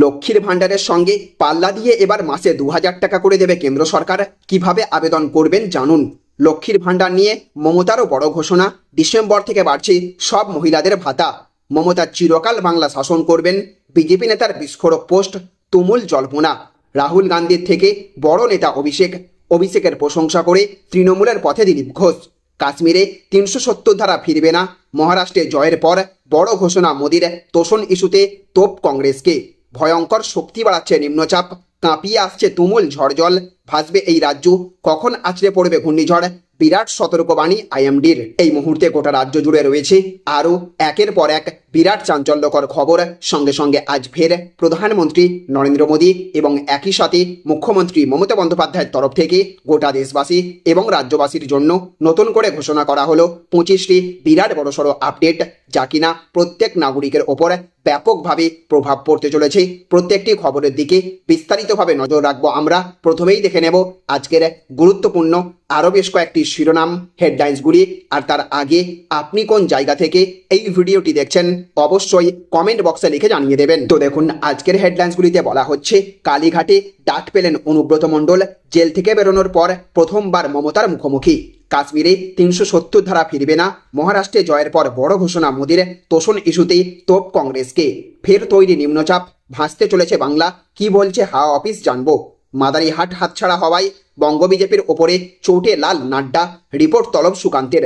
লক্ষ্মীর ভান্ডারের সঙ্গে পাল্লা দিয়ে এবার মাসে 2000 টাকা করে দেবে কেন্দ্র সরকার। কিভাবে আবেদন করবেন জানুন। লক্ষ্মীর ভান্ডার নিয়ে মমতারও বড় ঘোষণা, ডিসেম্বর থেকে বাড়ছে সব মহিলাদের ভাতা। মমতা চিরকাল বাংলা শাসন করবেন, বিজেপি নেতার বিস্ফোরক পোস্ট, তুমুল জল্পনা। রাহুল গান্ধীর থেকে বড় নেতা অভিষেকের প্রশংসা করে তৃণমূলের পথে দিলীপ ঘোষ। কাশ্মীরে 370 ধারা ফিরবে না, মহারাষ্ট্রে জয়ের পর বড় ঘোষণা মোদির। তোষণ ইস্যুতে তোপ কংগ্রেসকে। ভয়ঙ্কর শক্তি বাড়াচ্ছে নিম্নচাপ, কাঁপিয়ে আসছে তুমুল ঝড় জল। ভাসবে এই রাজ্য, কখন আছড়ে পড়বে ঘূর্ণিঝড়, বিরাট সতর্কবাণী আইএমডির। এই মুহূর্তে গোটা রাজ্য জুড়ে রয়েছে আরও একের পর এক বিরাট চাঞ্চল্যকর খবর। সঙ্গে সঙ্গে আজ ফের প্রধানমন্ত্রী নরেন্দ্র মোদী এবং একই সাথে মুখ্যমন্ত্রী মমতা বন্দ্যোপাধ্যায়ের তরফ থেকে গোটা দেশবাসী এবং রাজ্যবাসীর জন্য নতুন করে ঘোষণা করা হলো 25টি বিরাট বড়সড় আপডেট, যা কিনা প্রত্যেক নাগরিকের ওপর ব্যাপকভাবে প্রভাব পড়তে চলেছে। প্রত্যেকটি খবরের দিকে বিস্তারিতভাবে নজর রাখবো আমরা। প্রথমেই দেখে নেব আজকের গুরুত্বপূর্ণ আরও বেশ কয়েকটি শিরোনাম, হেডলাইন্সগুলি। আর তার আগে আপনি কোন জায়গা থেকে এই ভিডিওটি দেখছেন অবশ্যই কমেন্ট বক্সে লিখে জানিয়ে দেবেন। তো দেখুন, আজকের হেডলাইন্সগুলিতে বলা হচ্ছে, কালীঘাটে ডাক পেলেন অনুব্রত মণ্ডল, জেল থেকে বেরোনোর পর প্রথমবার মমতার মুখোমুখি। কাশ্মীরে 370 ধারা ফিরবে না, মহারাষ্ট্রে জয়ের পর বড় ঘোষণা মোদির। তোষণ ইস্যুতে তোপ কংগ্রেসকে। ফের তৈরি নিম্নচাপ, ভাসতে চলেছে বাংলা। কি বলছে হাওয়া অফিস জানবো। মাদারিহাট হাতছাড়া হওয়ায় বঙ্গ বিজেপির ওপরে চোটে লাল নাড্ডা, রিপোর্ট তলব সুকান্তের।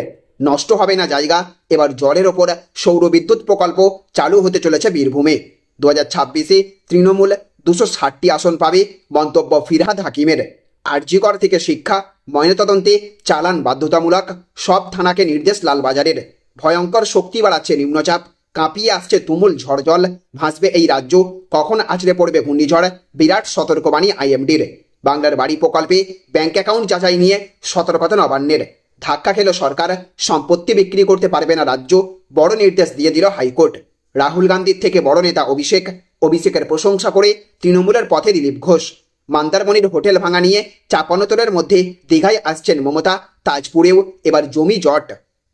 নষ্ট হবে না জায়গা, এবার জলের ওপর সৌরবিদ্যুৎ প্রকল্প চালু হতে চলেছে বীরভূমে। 2026-এ তৃণমূল 260টি আসন পাবে, মন্তব্য ফিরহাদ হাকিমের। আরজিকর থেকে শিক্ষা, ময়নাতদন্তে চালান বাধ্যতামূলক, সব থানাকে নির্দেশ লালবাজারের। ভয়ঙ্কর শক্তি বাড়াচ্ছে নিম্নচাপ, কাঁপিয়ে আসছে তুমুল ঝড় জল। ভাসবে এই রাজ্য, কখন আছড়ে পড়বে ঘূর্ণিঝড়, বিরাট সতর্কবাণী আইএমডির। বাংলার বাড়ি প্রকল্পে ব্যাংক অ্যাকাউন্ট যাচাই নিয়ে সতর্কতা নবান্নের। ধাক্কা খেল সরকার, সম্পত্তি বিক্রি করতে পারবে না রাজ্য, বড় নির্দেশ দিয়ে দিল হাইকোর্ট। রাহুল গান্ধীর থেকে বড় নেতা অভিষেকের প্রশংসা করে তৃণমূলের পথে দিলীপ ঘোষ। মন্দারমণির হোটেল ভাঙা নিয়ে চাপানোতরের মধ্যে দীঘায় আসছেন মমতা, তাজপুরেও এবার জমি জট।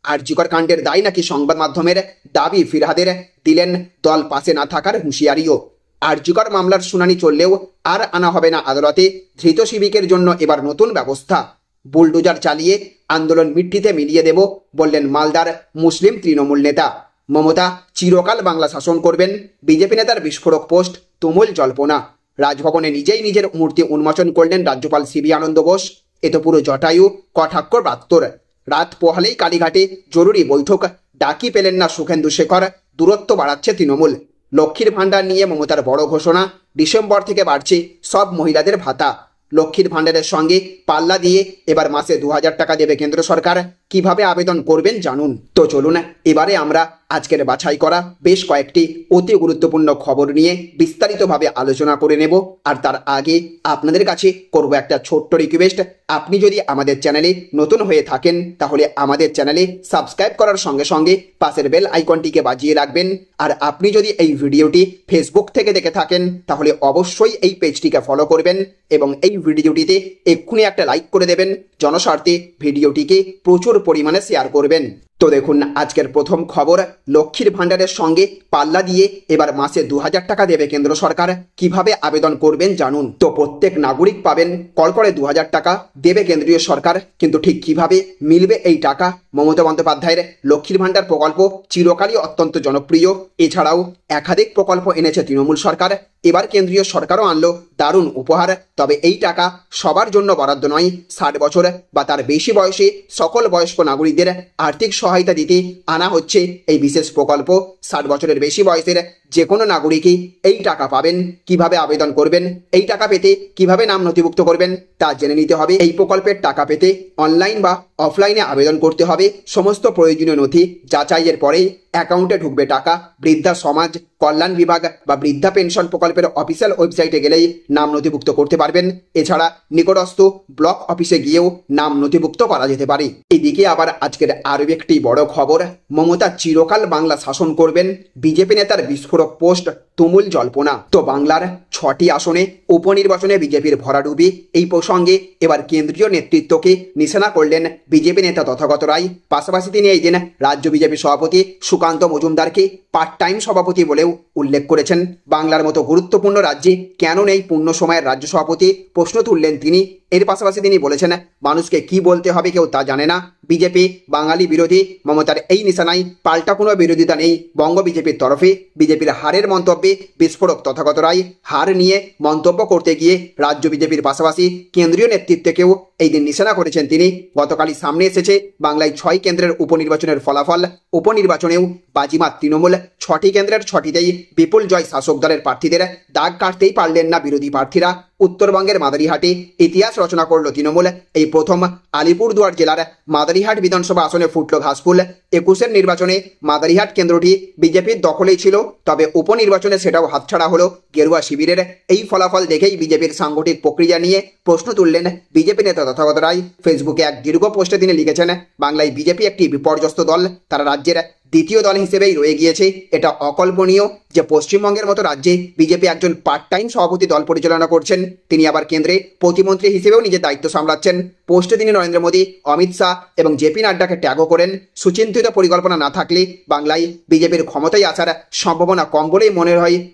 আরজিকর কাণ্ডের দায় নাকি সংবাদ মাধ্যমের, দাবি ফিরহাদের। দিলেন দল পাশে না থাকার হুঁশিয়ারিও। আরজিকর মামলার শুনানি চললেও আর আনা হবে না আদালতে, ধৃত সিভিকের জন্য এবার নতুন ব্যবস্থা। বুলডোজার চালিয়ে আন্দোলন মিট্টিতে মিলিয়ে দেব, বললেন মালদার মুসলিম তৃণমূল নেতা। মমতা চিরকাল বাংলা শাসন করবেন, বিজেপি নেতার বিস্ফোরক পোস্ট, তুমুল জল্পনা। রাজভবনে নিজেই নিজের মূর্তি উন্মোচন করলেন রাজ্যপাল সিবি আনন্দ বোস। এ তো পুরো জটায়ু কটাক্ষ প্রাত্তর। রাত পোহালেই কালীঘাটে জরুরি বৈঠক, ডাকি পেলেন না সুখেন্দু শেখর। দূরত্ব বাড়াচ্ছে তৃণমূল। লক্ষ্মীর ভান্ডার নিয়ে মমতার বড় ঘোষণা, ডিসেম্বর থেকে বাড়ছে সব মহিলাদের ভাতা। লক্ষ্মীর ভান্ডারের সঙ্গে পাল্লা দিয়ে এবার মাসে 2000 টাকা দেবে কেন্দ্র সরকার। কিভাবে আবেদন করবেন জানুন। তো চলুন এবারে আমরা আজকের বাছাই করা বেশ কয়েকটি অতি গুরুত্বপূর্ণ খবর নিয়ে বিস্তারিতভাবে আলোচনা করে নেব। আর তার আগে আপনাদের কাছে করব একটা ছোট্ট রিকোয়েস্ট। আপনি যদি আমাদের চ্যানেলে নতুন হয়ে থাকেন তাহলে আমাদের চ্যানেলে সাবস্ক্রাইব করার সঙ্গে সঙ্গে পাশের বেল আইকনটিকে বাজিয়ে রাখবেন। আর আপনি যদি এই ভিডিওটি ফেসবুক থেকে দেখে থাকেন তাহলে অবশ্যই এই পেজটিকে ফলো করবেন এবং এই ভিডিওটিতে এক্ষুনি একটা লাইক করে দেবেন। জনস্বার্থে ভিডিওটিকে প্রচুর পরিমাণে শেয়ার করবেন। তো দেখুন, আজকের প্রথম খবর, লক্ষ্মীর ভান্ডারের সঙ্গে পাল্লা দিয়ে এবার মাসে 2000 টাকা দেবে কেন্দ্র সরকার। কিভাবে আবেদন করবেন জানুন। তো প্রত্যেক নাগরিক পাবেন কড়কড়ে 2000 টাকা দেবে কেন্দ্রীয় সরকার। কিন্তু ঠিক কিভাবে মিলবে এই টাকা? মমতা বন্দ্যোপাধ্যায়ের লক্ষ্মীর ভান্ডার প্রকল্প চিরকালই অত্যন্ত জনপ্রিয়। এছাড়াও একাধিক প্রকল্প এনেছে তৃণমূল সরকার। এবার কেন্দ্রীয় সরকারও আনলো দারুণ উপহার। তবে এই টাকা সবার জন্য বরাদ্দ নয়। 60 বছর বা তার বেশি বয়সে সকল বয়স্ক নাগরিকদের আর্থিক সহায়তা দিতে আনা হচ্ছে এই বিশেষ প্রকল্প। 60 বছরের বেশি বয়সের যে কোনো নাগরিকই এই টাকা পাবেন। কিভাবে আবেদন করবেন, এই টাকা পেতে কিভাবে নাম নথিভুক্ত করবেন তা জেনে নিতে হবে। এই প্রকল্পের টাকা পেতে অনলাইন বা অফলাইনে আবেদন করতে হবে। সমস্ত প্রয়োজনীয় নথি যাচাইয়ের পরেই অ্যাকাউন্টে ঢুকবে টাকা। বৃদ্ধা সমাজ কল্যাণ বিভাগ বা বৃদ্ধা পেনশন প্রকল্পের অফিসিয়াল ওয়েবসাইটে গেলেই নাম নথিভুক্ত করতে পারবেন। এছাড়া নিকটস্থ ব্লক অফিসে গিয়েও নাম নথিভুক্ত করা যেতে পারে। এদিকে আবার আজকের আরও একটি বড় খবর, মমতা চিরকাল বাংলা শাসন করবেন, বিজেপি নেতার বিস্ফোরক বিস্ফোরক পোস্ট, তুমুল জল্পনা। তো বাংলার 6টি আসনে উপনির্বাচনে বিজেপির ভরাডুবি, এই প্রসঙ্গে এবার কেন্দ্রীয় নেতৃত্বকে নিশানা করলেন বিজেপি নেতা তথাগত রায়। পাশাপাশি তিনি এই দিন রাজ্য বিজেপি সভাপতি সুকান্ত মজুমদারকে পার্ট টাইম সভাপতি বলেও উল্লেখ করেছেন। বাংলার মতো গুরুত্বপূর্ণ রাজ্যে কেন নেই পূর্ণ সময়ের রাজ্য সভাপতি, প্রশ্ন তুললেন তিনি। এর পাশাপাশি তিনি বলেছেন, মানুষকে কি বলতে হবে কেউ তা জানে না। বিজেপি বাঙালি বিরোধী, মমতার এই নিশানায় পাল্টা কোনো বিরোধিতা নেই বঙ্গ বিজেপির তরফে। বিজেপির হারের মন্তব্যে বিস্ফোরক তথাগত রায়। হার নিয়ে মন্তব্য করতে গিয়ে রাজ্য বিজেপির পাশাপাশি কেন্দ্রীয় নেতৃত্বকেও এই দিন নিশানা করেছেন তিনি। গতকালই সামনে এসেছে বাংলায় 6 কেন্দ্রের উপনির্বাচনের ফলাফল। উপনির্বাচনেও বাজিমাত তৃণমূল। 6টি কেন্দ্রের 6টিতেই বিপুল জয় শাসক দলের প্রার্থীদের। দাগ কাটতেই পারলেন না বিরোধী প্রার্থীরা। উত্তরবঙ্গের মাদারিহাটে ইতিহাস রচনা করল তৃণমূল। এই প্রথম আলিপুরদুয়ার জেলার মাদারিহাট বিধানসভা আসনে ফুটল ঘাসফুল। 21-এর নির্বাচনে মাদারিহাট কেন্দ্রটি বিজেপির দখলেই ছিল, তবে উপনির্বাচনে সেটাও হাতছাড়া হলো গেরুয়া শিবিরের। এই ফলাফল দেখেই বিজেপির সাংগঠনিক প্রক্রিয়া নিয়ে প্রশ্ন তুললেন বিজেপি নেতা তথাগত রায়। ফেসবুকে এক দীর্ঘ পোস্টে তিনি লিখেছেন, বাংলায় বিজেপি একটি বিপর্যস্ত দল, তারা রাজ্যের দ্বিতীয় দল হিসেবেই রয়ে গিয়েছে। এটা অকল্পনীয় যে পশ্চিমবঙ্গের মতো রাজ্যে বিজেপি একজন পার্ট টাইম সভাপতি দল পরিচালনা করছেন। তিনি আবার কেন্দ্রে প্রতিমন্ত্রী হিসেবেও নিজের দায়িত্ব সামলাচ্ছেন। পোস্টে তিনি নরেন্দ্র মোদী, অমিত শাহ এবং জেপি নাড্ডাকে ট্যাগও করেন। সুচিন্তিত পরিকল্পনা না থাকলে বাংলায় বিজেপির ক্ষমতায় আসার সম্ভাবনা কম বলেই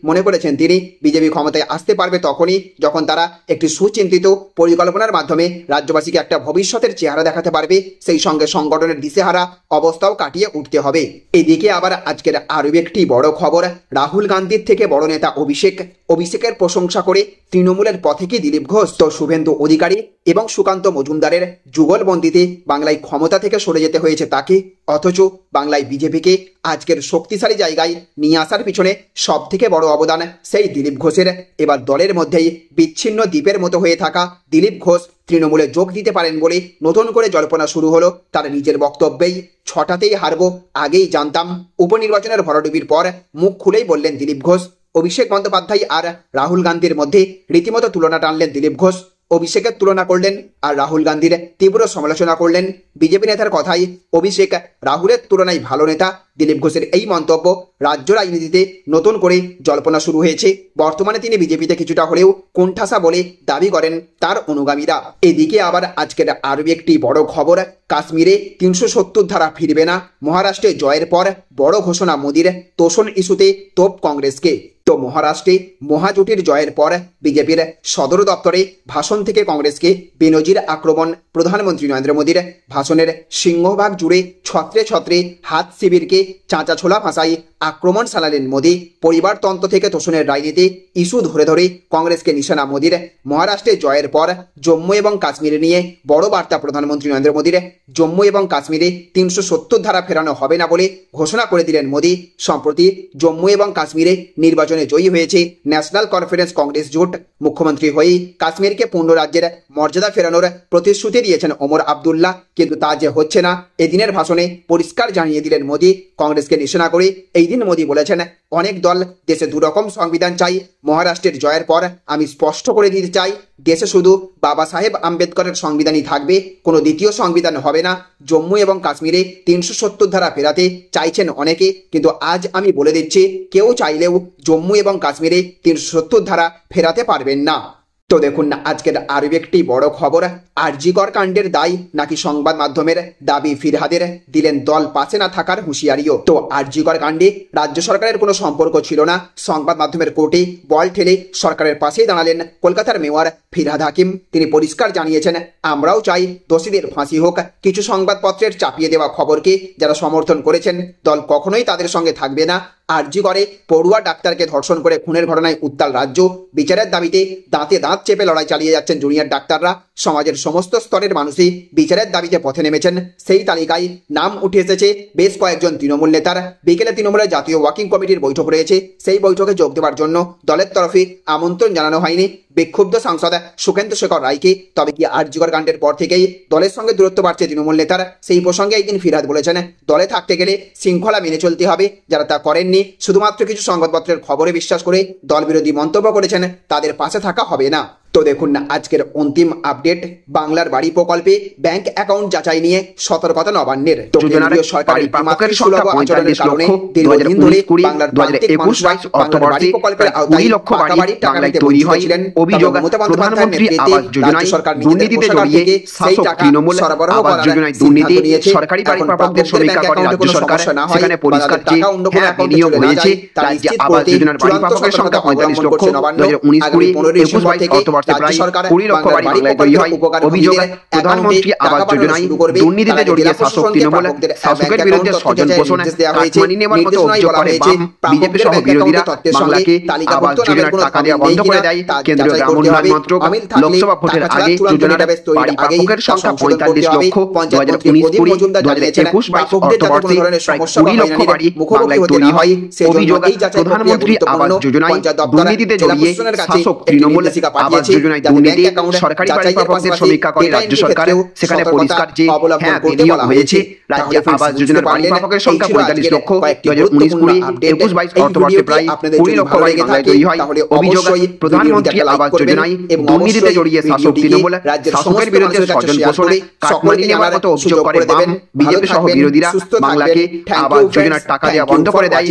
মনে করেছেন তিনি। বিজেপি ক্ষমতায় আসতে পারবে তখনই যখন তারা একটি সুচিন্তিত পরিকল্পনার মাধ্যমে রাজ্যবাসীকে একটা ভবিষ্যতের চেহারা দেখাতে পারবে। সেই সঙ্গে সংগঠনের দিশেহারা অবস্থাও কাটিয়ে উঠতে হবে। এদিকে আবার আজকের আরও একটি বড় খবর, রাহুল গান্ধীর থেকে বড় নেতা অভিষেকের প্রশংসা করে তৃণমূলের পথে কি দিলীপ ঘোষ? তো শুভেন্দু অধিকারী এবং সুকান্ত মজুমদারের যুগলবন্দিতে বাংলায় ক্ষমতা থেকে সরে যেতে হয়েছে তাকে, অথচ বাংলায় বিজেপিকে আজকের শক্তিশালী জায়গায় নিয়ে আসার পিছনে সব থেকে বড় অবদান সেই দিলীপ ঘোষের। এবার দলের মধ্যেই বিচ্ছিন্ন দ্বীপের মতো হয়ে থাকা দিলীপ ঘোষ তৃণমূলে যোগ দিতে পারেন বলে নতুন করে জল্পনা শুরু হলো তার নিজের বক্তব্যেই। 6টাতেই হারবো, আগেই জানতাম। উপনির্বাচনের ভরাডুবির পর মুখ খুলেই বললেন দিলীপ ঘোষ। অভিষেক বন্দ্যোপাধ্যায় আর রাহুল গান্ধীর মধ্যে রীতিমতো তুলনা টানলেন দিলীপ ঘোষ। অভিষেকের তুলনা করলেন আর রাহুল গান্ধীর তীব্র সমালোচনা করলেন। বিজেপি নেতার কথাই অভিষেক রাহুলের তুলনায় ভালো নেতা। দিলীপ ঘোষের এই মন্তব্য রাজ্য রাজনীতিতে নতুন করে জল্পনা শুরু হয়েছে। বর্তমানে তিনি বিজেপিতে কিছুটা হলেও কোণঠাসা বলে দাবি করেন তার অনুগামীরা। এদিকে আবার আজকের আরও একটি বড় খবর, কাশ্মীরে 370 ধারা ফিরবে না। মহারাষ্ট্রে জয়ের পর বড় ঘোষণা মোদির। তোষণ ইস্যুতে তোপ কংগ্রেসকে। তো মহারাষ্ট্রে মহাজোটের জয়ের পর বিজেপির সদর দপ্তরে ভাষণ থেকে কংগ্রেসকে বেনজির আক্রমণ। প্রধানমন্ত্রী নরেন্দ্র মোদীর ভাষণের সিংহভাগ জুড়ে ছত্রে ছত্রে হাত শিবিরকে চাঁচা ছোলা ভাষায় আক্রমণ চালালেন মোদী। পরিবারতন্ত্র থেকে তোষণের রাজনীতি ইস্যু ধরে ধরে কংগ্রেসকে নিশানা মোদীর। মহারাষ্ট্রে জয়ের পর জম্মু এবং কাশ্মীর নিয়ে বড় বার্তা প্রধানমন্ত্রী নরেন্দ্র মোদীর। জম্মু এবং কাশ্মীরে 370 ধারা ফেরানো হবে না বলে ঘোষণা করে দিলেন মোদী। সম্প্রতি জম্মু এবং কাশ্মীরে নির্বাচনে জয়ী হয়েছে ন্যাশনাল কনফারেন্স কংগ্রেস জোট। মুখ্যমন্ত্রী হয়েই কাশ্মীরকে পূর্ণ রাজ্যের মর্যাদা ফেরানোর প্রতিশ্রুতি দিয়েছেন ওমর আবদুল্লাহ, কিন্তু তা যে হচ্ছে না এদিনের ভাষণে পরিষ্কার জানিয়ে দিলেন মোদী। কংগ্রেসকে নিশানা করে এই দিন মোদী বলেছেন, অনেক দল দেশে দুরকম সংবিধান চাই। মহারাষ্ট্রের জয়ের পর আমি স্পষ্ট করে দিতে চাই, দেশে শুধু বাবা সাহেব আম্বেদকরের সংবিধানই থাকবে, কোনো দ্বিতীয় সংবিধান হবে না। জম্মু এবং কাশ্মীরে 370 ধারা ফেরাতে চাইছেন অনেকে, কিন্তু আজ আমি বলে দিচ্ছি, কেউ চাইলেও জম্মু এবং কাশ্মীরে 370 ধারা ফেরাতে পারবেন না। তো দেখুন না আজকের আরও একটি বড় খবর, আরজিকর কাণ্ডের দায় নাকি সংবাদ মাধ্যমের দাবি ফিরহাদের, দিলেন দল পাশে না থাকার হুঁশিয়ারিও। তো আরজিকর কাণ্ডে রাজ্য সরকারের কোনো সম্পর্ক ছিল না। সংবাদ মাধ্যমের কোর্টে বল ঠেলে সরকারের পাশেই দাঁড়ালেন কলকাতার মেয়র ফিরহাদ হাকিম। তিনি পরিষ্কার জানিয়েছেন, আমরাও চাই দোষীদের ফাঁসি হোক। কিছু সংবাদপত্রের চাপিয়ে দেওয়া খবরকে যারা সমর্থন করেছেন, দল কখনোই তাদের সঙ্গে থাকবে না। আরজি করে পড়ুয়া ডাক্তারকে ধর্ষণ করে খুনের ঘটনায় উত্তাল রাজ্য। বিচারের দাবিতে দাঁতে দাঁত চেপে লড়াই চালিয়ে যাচ্ছেন জুনিয়র ডাক্তাররা। সমাজের সমস্ত স্তরের মানুষই বিচারের দাবিতে পথে নেমেছেন। সেই তালিকায় নাম উঠে এসেছে বেশ কয়েকজন তৃণমূল নেতার। বিকেলে তৃণমূলের জাতীয় ওয়ার্কিং কমিটির বৈঠক রয়েছে। সেই বৈঠকে যোগ দেওয়ার জন্য দলের তরফে আমন্ত্রণ জানানো হয়নি বিক্ষুব্ধ সাংসদ সুখেন্দু শেখর রায়কে। তবে কি আরজিকর কাণ্ডের পর থেকেই দলের সঙ্গে দূরত্ব বাড়ছে তৃণমূল নেতার? সেই প্রসঙ্গে একদিন ফিরহাদ বলেছেন, দলে থাকতে গেলে শৃঙ্খলা মেনে চলতে হবে। যারা তা করেননি, শুধুমাত্র কিছু সংবাদপত্রের খবরে বিশ্বাস করে দল বিরোধী মন্তব্য করেছেন, তাদের পাশে থাকা হবে না। তো দেখুন না আজকের অন্তিম আপডেট, বাংলার বাড়ি প্রকল্পে ব্যাংক অ্যাকাউন্ট যাচাই নিয়ে সতর্কতা নবান্নের। তো কেন্দ্রীয় সরকারি প্রাপকের সুলভ আচরণের কারণে দীর্ঘদিন ধরে বাংলার প্রান্তিক মানুষরা বাংলার বাড়ি প্রকল্পের আওতায় পাকা বাড়ির টাকা নিতে বঞ্চিত ছিলেন। অভিযোগ মমতা বন্দ্যোপাধ্যায়ের নেতৃত্বে রাজ্য সরকার নিজেদের কোষাগার থেকে সেই টাকা সরবরাহ করার সিদ্ধান্ত নিয়েছে। সরকারি বাড়ি এখন প্রাপকদের সমীক্ষা করে রাজ্য সরকার, সেখানে পরিষ্কার যে হ্যাঁ বিনিয়োগ হয়েছে। রাজ্যে আবাস যোজনার বাড়ি প্রাপকের সংখ্যা 45 লক্ষ। 2019-20 অর্থবর্ষে প্রায় 20 লক্ষ বাড়ি বাংলায় তৈরি হয়। অভিযোগ প্রধানমন্ত্রী আবাস যোজনায় দুর্নীতিতে জড়িয়ে শাসক তৃণমূল, শাসকের বিরুদ্ধে স্বজন পোষণ, কাটমানি নেওয়ার মতো অভিযোগ করে বাম, বিজেপি সহ বিরোধীরা বাংলাকে আবাস যোজনার টাকা দেওয়া বন্ধ করে দেয়। কেন্দ্রীয় গ্রাম উন্নয়ন মন্ত্রক লোকসভা ভোটের আগে যোজনার বাড়ি প্রাপকের সংখ্যা 45 লক্ষ। 2019-20 অর্থবর্ষে প্রায় 20 লক্ষ বাড়ি বাংলায় তৈরি হয়। অভিযোগ প্রধানমন্ত্রী আবাস যোজনায় দুর্নীতিতে জড়িয়ে শাসক তৃণমূল, আবাস যোজনায় দুর্নীতি, সরকারি বাড়ি প্রাপকদের সমীক্ষা করে রাজ্য সরকার, সেখানে পরিষ্কার যে হ্যাঁ বিনিয়োগ হয়েছে। রাজ্যে আবাস যোজনার বাড়ি প্রাপকের সংখ্যা 45 লক্ষ। 2019-20 অর্থবর্ষে প্রায় 20 লক্ষ বাড়ি বাংলায় তৈরি হয়। অভিযোগ প্রধানমন্ত্রী আবাস যোজনায় দুর্নীতিতে জড়িয়ে শাসক তৃণমূল, শাসকের বিরুদ্ধে স্বজন পোষণ, কাটমানি নেওয়ার মতো অভিযোগ করে বাম, বিজেপি সহ বিরোধীরা বাংলাকে আবাস যোজনার টাকা দেওয়া বন্ধ করে দেয়।